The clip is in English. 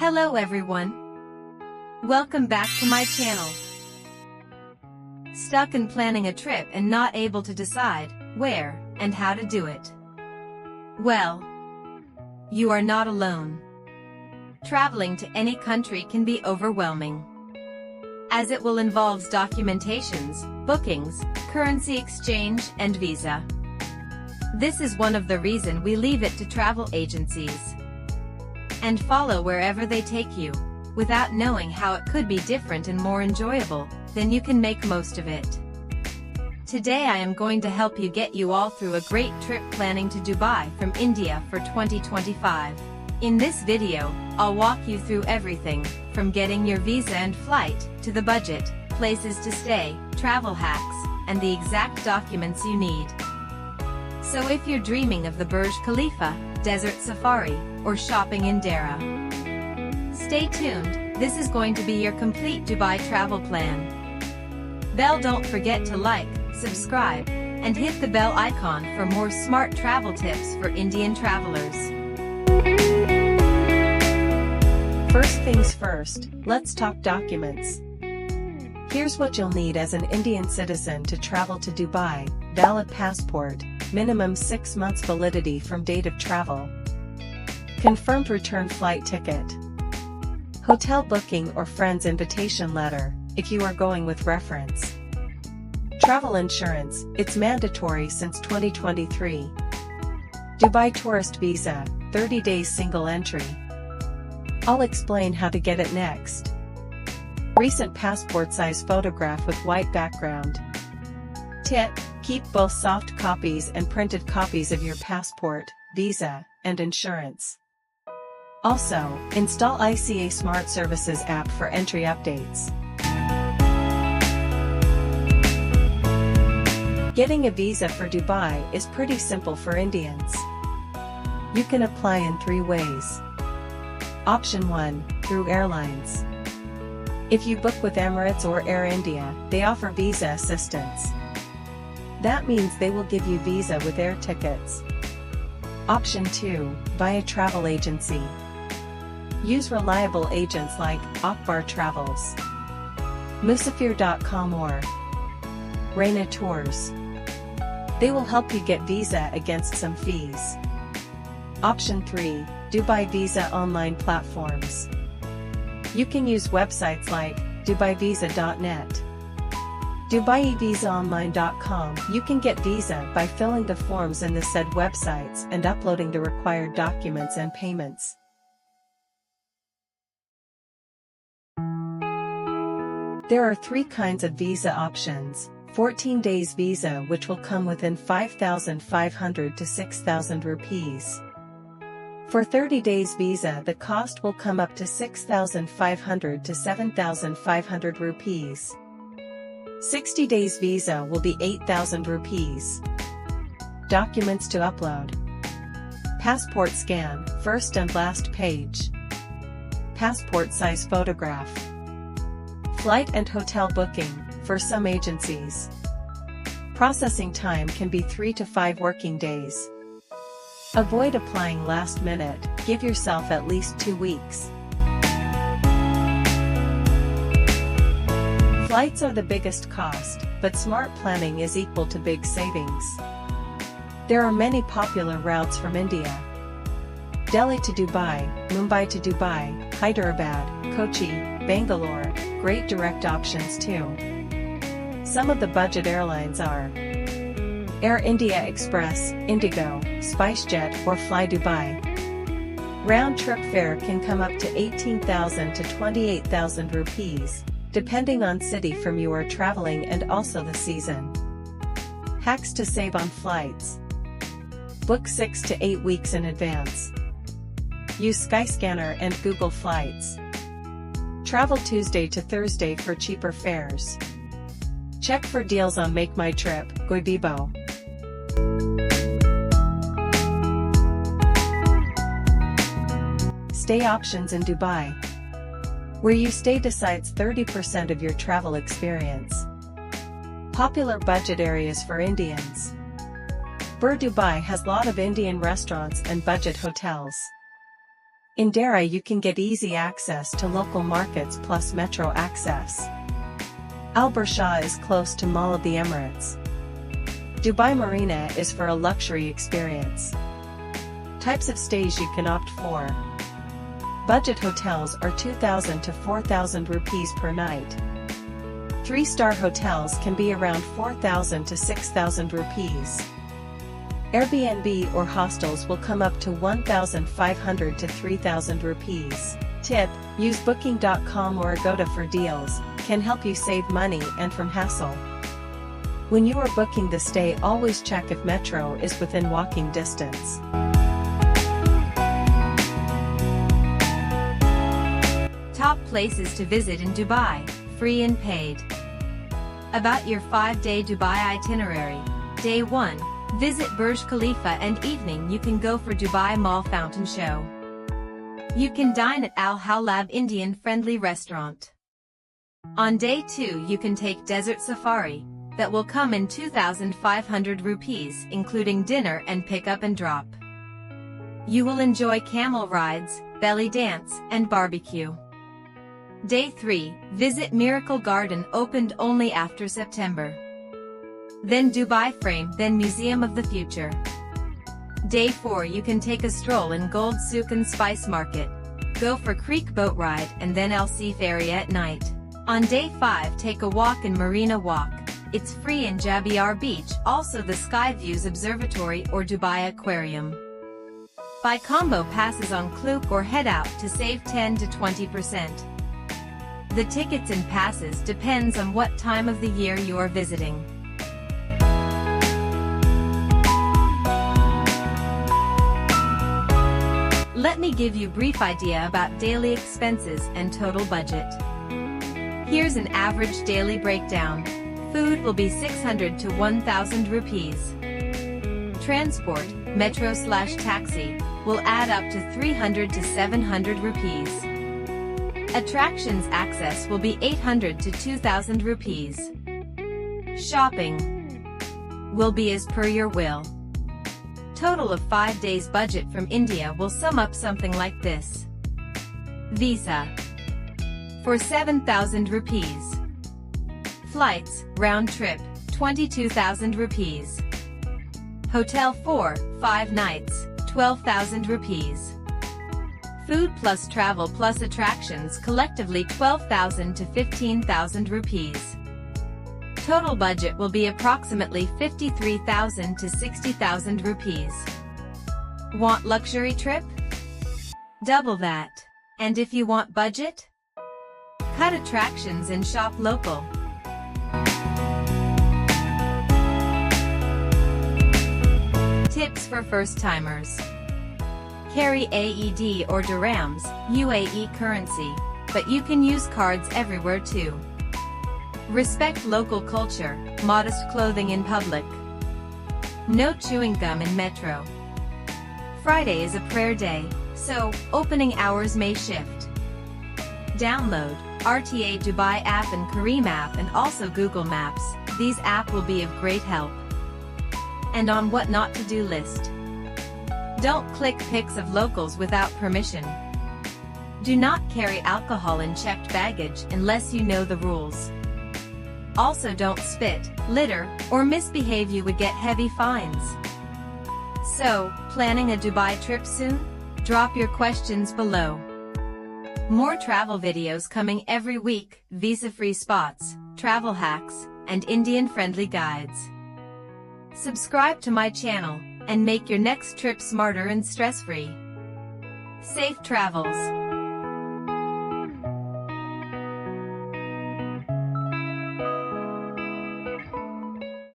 Hello everyone. Welcome back to my channel. Stuck in planning a trip and not able to decide where and how to do it? Well, you are not alone. Traveling to any country can be overwhelming, as it will involve documentations, bookings, currency exchange, and visa. This is one of the reasons we leave it to travel agencies and follow wherever they take you, without knowing how it could be different and more enjoyable, then you can make most of it. Today I am going to help you get you all through a great trip planning to Dubai from India for 2025. In this video, I'll walk you through everything, from getting your visa and flight, to the budget, places to stay, travel hacks, and the exact documents you need. So if you're dreaming of the Burj Khalifa, desert safari, or shopping in Dara, stay tuned, this is going to be your complete Dubai travel plan. Don't forget to like, subscribe, and hit the bell icon for more smart travel tips for Indian travelers. First things first, let's talk documents. Here's what you'll need as an Indian citizen to travel to Dubai: valid passport, minimum 6 months validity from date of travel, confirmed return flight ticket, hotel booking or friend's invitation letter, if you are going with reference, travel insurance, it's mandatory since 2023, Dubai tourist visa, 30 days single entry. I'll explain how to get it next. Recent passport size photograph with white background. Tip: keep both soft copies and printed copies of your passport, visa, and insurance. Also, install ICA Smart Services app for entry updates. Getting a visa for Dubai is pretty simple for Indians. You can apply in 3 ways. Option 1, through airlines. If you book with Emirates or Air India, they offer visa assistance. That means they will give you visa with air tickets. Option 2, via travel agency. Use reliable agents like Upahar Travels, Musafir.com or Reina Tours. They will help you get visa against some fees. Option 3, Dubai Visa online platforms. You can use websites like DubaiVisa.net, DubaiVisaOnline.com. You can get visa by filling the forms in the said websites and uploading the required documents and payments. There are 3 kinds of visa options: 14 days visa, which will come within 5,500 to 6,000 rupees. For 30 days visa, the cost will come up to 6,500 to 7,500 rupees. 60 days visa will be 8,000 rupees. Documents to upload: passport scan, first and last page, passport size photograph, flight and hotel booking, for some agencies. Processing time can be 3 to 5 working days. Avoid applying last minute, give yourself at least 2 weeks. Flights are the biggest cost, but smart planning is equal to big savings. There are many popular routes from India: Delhi to Dubai, Mumbai to Dubai, Hyderabad, Kochi, Bangalore, great direct options too. Some of the budget airlines are Air India Express, Indigo, SpiceJet, or Fly Dubai. Round-trip fare can come up to 18,000 to 28,000 rupees, depending on city from you are traveling and also the season. Hacks to save on flights: book 6 to 8 weeks in advance. Use Skyscanner and Google Flights. Travel Tuesday to Thursday for cheaper fares. Check for deals on Make My Trip, Goibibo. Stay options in Dubai. Where you stay decides 30% of your travel experience. Popular budget areas for Indians. Dubai has lot of Indian restaurants and budget hotels. In Dera you can get easy access to local markets plus metro access. Al Burshah is close to Mall of the Emirates. Dubai Marina is for a luxury experience. Types of stays you can opt for. Budget hotels are 2,000 to 4,000 rupees per night. 3-star hotels can be around 4,000 to 6,000 rupees. Airbnb or hostels will come up to 1,500 to 3,000 rupees. Tip: use booking.com or Agoda for deals, can help you save money and from hassle. When you are booking the stay, always check if metro is within walking distance. Top places to visit in Dubai, free and paid. About your 5-day Dubai itinerary. Day 1. Visit Burj Khalifa and evening you can go for Dubai Mall Fountain Show. You can dine at Al Halab Indian friendly restaurant. On day 2 you can take Desert Safari, that will come in 2,500 rupees including dinner and pick-up and drop. You will enjoy camel rides, belly dance, and barbecue. Day 3, visit Miracle Garden opened only after September. Then Dubai Frame, then Museum of the Future. Day 4 you can take a stroll in Gold Souk and Spice Market, go for Creek Boat Ride and then LC Ferry at night. On day 5 take a walk in Marina Walk, it's free in Jabiar Beach, also the Sky Views Observatory or Dubai Aquarium. Buy combo passes on Klook or head out to save 10 to 20%. The tickets and passes depends on what time of the year you are visiting. Let me give you a brief idea about daily expenses and total budget. Here's an average daily breakdown. Food will be 600 to 1,000 rupees. Transport, metro/taxi, will add up to 300 to 700 rupees. Attractions access will be 800 to 2,000 rupees. Shopping will be as per your will. Total of 5 days budget from India will sum up something like this. Visa for 7,000 rupees. Flights, round trip, 22,000 rupees. Hotel for 5 nights, 12,000 rupees. Food plus travel plus attractions collectively 12,000 to 15,000 rupees. Total budget will be approximately 53,000 to 60,000 rupees. Want luxury trip? Double that. And if you want budget? Cut attractions and shop local. Tips for first-timers. Carry AED or dirhams, UAE currency, but you can use cards everywhere too. Respect local culture, modest clothing in public. No chewing gum in metro. Friday is a prayer day, so opening hours may shift. Download RTA Dubai app and Careem app and also Google Maps. These apps will be of great help. And on what not to do list. Don't click pics of locals without permission. Do not carry alcohol in checked baggage unless you know the rules. Also don't spit, litter, or misbehave, you would get heavy fines. So, planning a Dubai trip soon? Drop your questions below. More travel videos coming every week, visa-free spots, travel hacks, and Indian-friendly guides. Subscribe to my channel, and make your next trip smarter and stress-free. Safe travels!